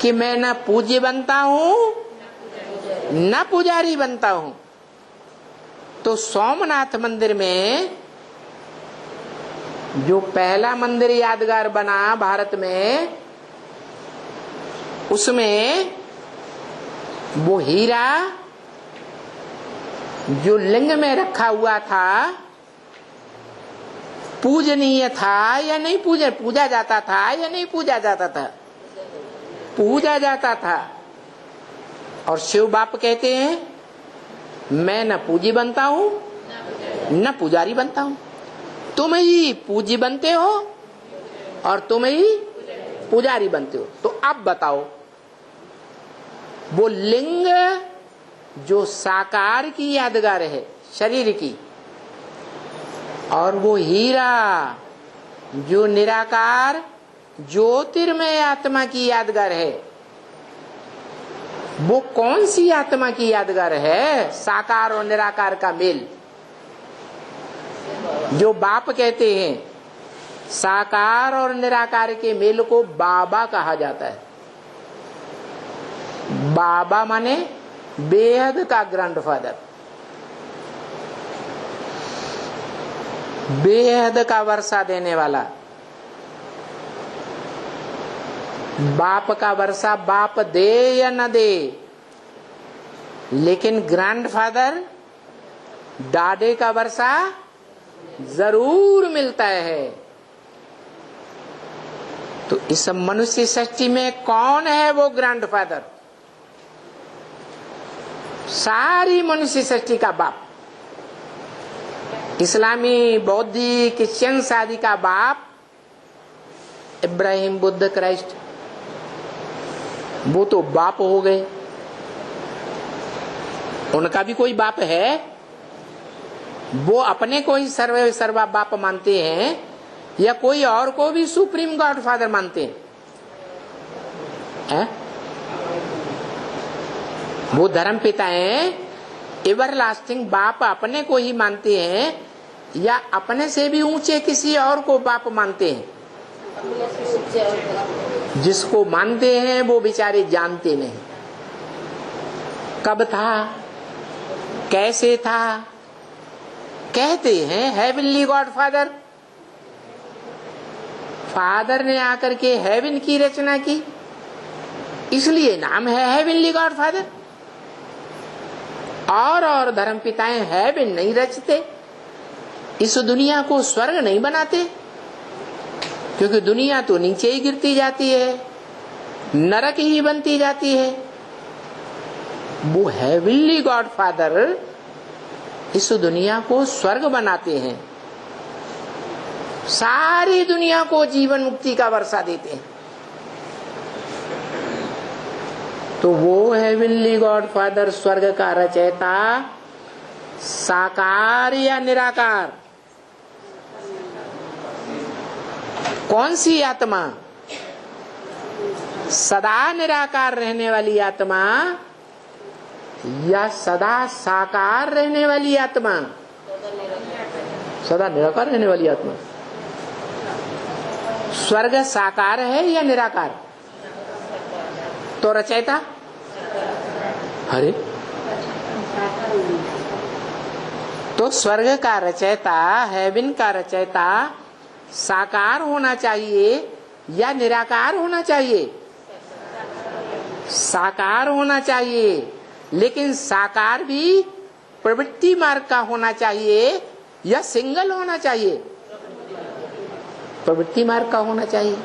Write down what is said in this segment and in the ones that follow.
कि मैं न पूज्य बनता हूं न पुजारी बनता हूं। तो सोमनाथ मंदिर में जो पहला मंदिर यादगार बना भारत में, उसमें वो हीरा जो लिंग में रखा हुआ था पूजनीय था या नहीं, पूजा जाता था या नहीं पूजा जाता था? पूजा जाता था। और शिव बाप कहते हैं मैं न पूजी बनता हूं न पुजारी बनता हूं। तुम ही पूजी बनते हो और तुम ही पुजारी बनते हो। तो अब बताओ, वो लिंग जो साकार की यादगार है शरीर की, और वो हीरा जो निराकार ज्योतिर्मय आत्मा की यादगार है, वो कौन सी आत्मा की यादगार है? साकार और निराकार का मेल। जो बाप कहते हैं, साकार और निराकार के मेल को बाबा कहा जाता है। बाबा माने बेहद का ग्रैंडफादर, बेहद का वर्षा देने वाला। बाप का वर्षा बाप दे या न दे, लेकिन ग्रैंडफादर दादे का वर्षा जरूर मिलता है। तो इस मनुष्य सृष्टि में कौन है वो ग्रैंडफादर? सारी मनुष्य सृष्टि का बाप, इस्लामी, बौद्धिक, क्रिश्चियन आदि का बाप इब्राहिम, बुद्ध, क्राइस्ट, वो तो बाप हो गए। उनका भी कोई बाप है? वो अपने को ही सर्वे सर्वा बाप मानते हैं या कोई और को भी सुप्रीम गॉड फादर मानते हैं? वो धर्म पिता हैं, एवरलास्टिंग बाप अपने को ही मानते हैं या अपने से भी ऊंचे किसी और को बाप मानते हैं? जिसको मानते हैं वो बेचारे जानते नहीं कब था, कैसे था। कहते हैं हेवनली गॉड फादर, फादर ने आकर के हेवन की रचना की, इसलिए नाम है हेवनली गॉड फादर। और धर्म पिताएं हेवन नहीं रचते, इस दुनिया को स्वर्ग नहीं बनाते, क्योंकि दुनिया तो नीचे ही गिरती जाती है, नरक ही बनती जाती है। वो हेवनली गॉड फादर इस दुनिया को स्वर्ग बनाते हैं, सारी दुनिया को जीवन मुक्ति का वर्षा देते हैं। तो वो हेवनली गॉड फादर स्वर्ग का रचयिता साकार या निराकार? कौन सी आत्मा? सदा निराकार रहने वाली आत्मा या सदा साकार रहने वाली आत्मा? सदा निराकार रहने वाली आत्मा। स्वर्ग साकार है या निराकार? तो रचयिता? अरे तो स्वर्ग का रचयिता, हेवन का रचयिता साकार होना चाहिए या निराकार होना चाहिए? साकार होना चाहिए, लेकिन साकार भी प्रवृत्ति मार्ग का होना चाहिए या सिंगल होना चाहिए? प्रवृत्ति मार्ग का होना चाहिए।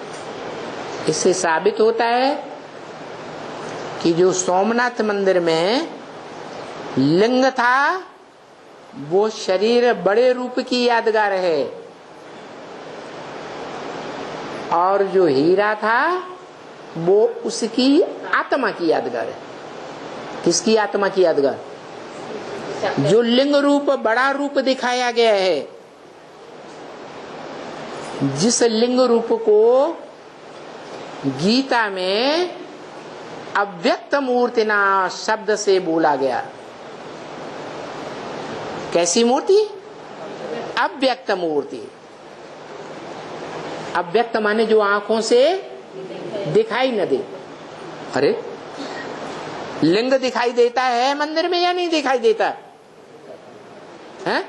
इससे साबित होता है कि जो सोमनाथ मंदिर में लिंग था वो शरीर बड़े रूप की यादगार है, और जो हीरा था वो उसकी आत्मा की यादगार है। किसकी आत्मा की यादगार? जो लिंग रूप बड़ा रूप दिखाया गया है, जिस लिंग रूप को गीता में अव्यक्त मूर्तिना शब्द से बोला गया। कैसी मूर्ति? अव्यक्त मूर्ति। अव्यक्त माने जो आंखों से दिखाई न दे, अरे लिंग दिखाई देता है मंदिर में या नहीं दिखाई देता है?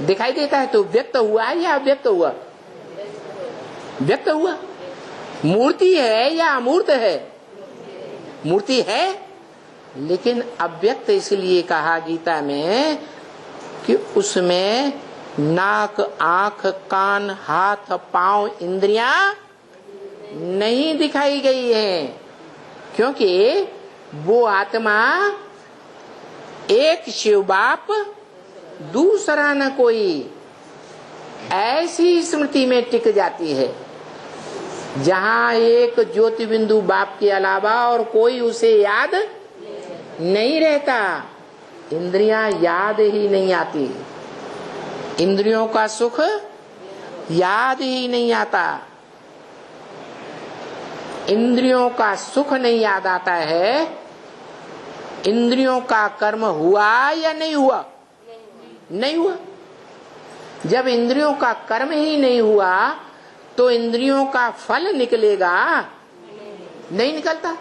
दिखाई देता है। तो व्यक्त हुआ है या अव्यक्त हुआ? व्यक्त हुआ। मूर्ति है या अमूर्त है? मूर्ति है, लेकिन अव्यक्त इसलिए कहा गीता में कि उसमें नाक, आंख, कान, हाथ, पांव, इंद्रियां नहीं दिखाई गई है, क्योंकि वो आत्मा एक शिव बाप दूसरा न कोई, ऐसी स्मृति में टिक जाती है जहां एक ज्योति बिंदु बाप के अलावा और कोई उसे याद नहीं रहता। इंद्रियां याद ही नहीं आती, इंद्रियों का सुख याद ही नहीं आता, इंद्रियों का सुख नहीं याद आता है। इंद्रियों का कर्म हुआ या नहीं हुआ? नहीं हुआ। जब इंद्रियों का कर्म ही नहीं हुआ तो इंद्रियों का फल निकलेगा? नहीं निकलता।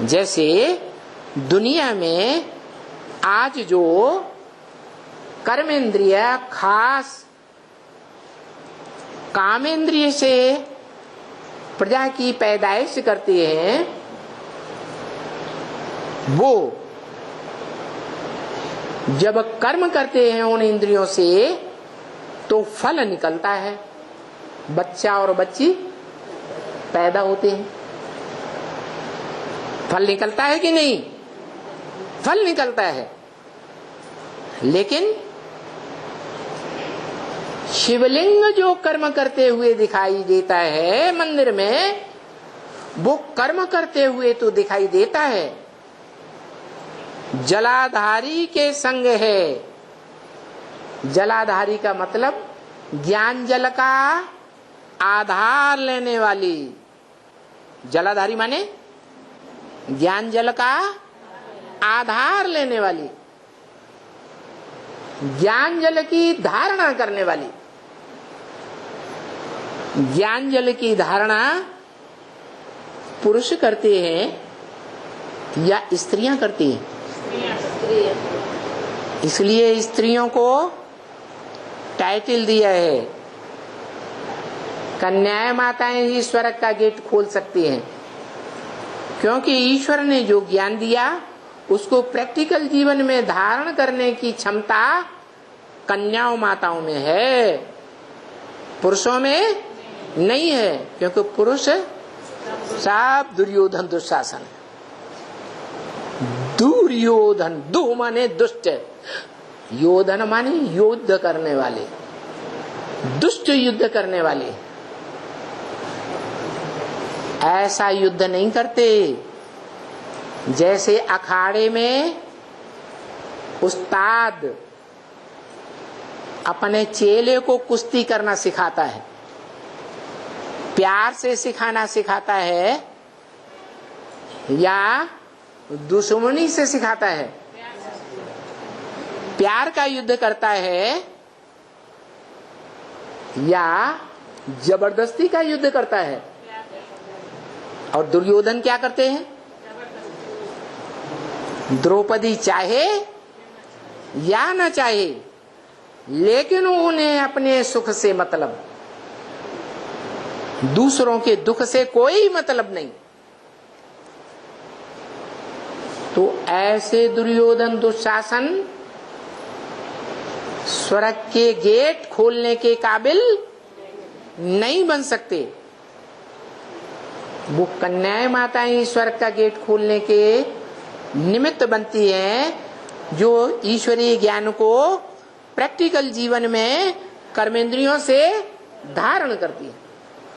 जैसे दुनिया में आज जो कर्मेंद्रिय खास कामेंद्रिय से प्रजा की पैदाइश करती है, वो जब कर्म करते हैं उन इंद्रियों से तो फल निकलता है, बच्चा और बच्ची पैदा होते हैं। फल निकलता है कि नहीं? फल निकलता है। लेकिन शिवलिंग जो कर्म करते हुए दिखाई देता है मंदिर में, वो कर्म करते हुए तो दिखाई देता है, जलाधारी के संग है। जलाधारी का मतलब ज्ञान जल का आधार लेने वाली। जलाधारी माने ज्ञान जल का आधार लेने वाली, ज्ञान जल की धारणा करने वाली। ज्ञान जल की धारणा पुरुष करते हैं या स्त्रियां करती हैं? इसलिए स्त्रियों को टाइटल दिया है, कन्याएं माताएं ही स्वर्ग का गेट खोल सकती हैं, क्योंकि ईश्वर ने जो ज्ञान दिया उसको प्रैक्टिकल जीवन में धारण करने की क्षमता कन्याओं माताओं में है, पुरुषों में नहीं है। क्योंकि पुरुष सब दुर्योधन दुशासन है। दुर्योधन, दु माने दुष्ट, योधन माने युद्ध करने वाले, दुष्ट युद्ध करने वाले। ऐसा युद्ध नहीं करते जैसे अखाड़े में उस्ताद अपने चेले को कुश्ती करना सिखाता है, प्यार से सिखाना सिखाता है या दुश्मनी से सिखाता है? प्यार का युद्ध करता है या जबरदस्ती का युद्ध करता है? और दुर्योधन क्या करते हैं? द्रौपदी चाहे या न चाहे, लेकिन उन्हें अपने सुख से मतलब, दूसरों के दुख से कोई मतलब नहीं। तो ऐसे दुर्योधन दुशासन स्वर्ग के गेट खोलने के काबिल नहीं बन सकते। वो कन्याएं माताएं स्वर्ग का गेट खोलने के निमित्त बनती हैं, जो ईश्वरीय ज्ञान को प्रैक्टिकल जीवन में कर्मेंद्रियों से धारण करती है।